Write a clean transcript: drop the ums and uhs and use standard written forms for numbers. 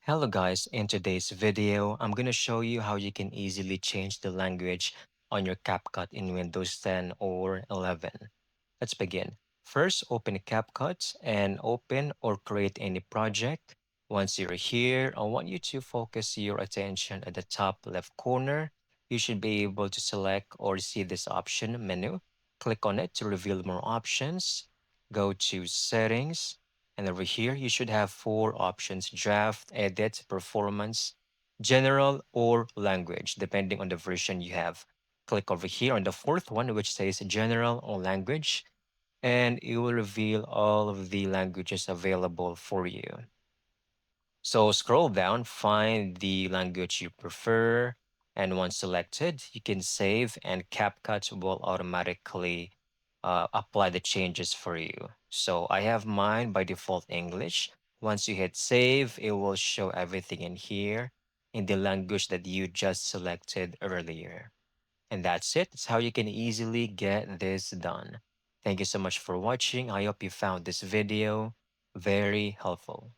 Hello guys, in today's video, I'm going to show you how you can easily change the language on your CapCut in Windows 10 or 11. Let's begin. First, open CapCut and open or create any project. Once you're here, I want you to focus your attention at the top left corner. You should be able to select or see this option menu. Click on it to reveal more options. Go to settings. And over here, you should have four options: draft, edit, performance, general, or language, depending on the version you have. Click over here on the fourth one, which says general or language, and it will reveal all of the languages available for you. So scroll down, find the language you prefer, and once selected, you can save and CapCut will automatically apply the changes for you. So I have mine by default English. Once you hit save, it will show everything in here in the language that you just selected earlier. And that's it. That's how you can easily get this done. Thank you so much for watching. I hope you found this video very helpful.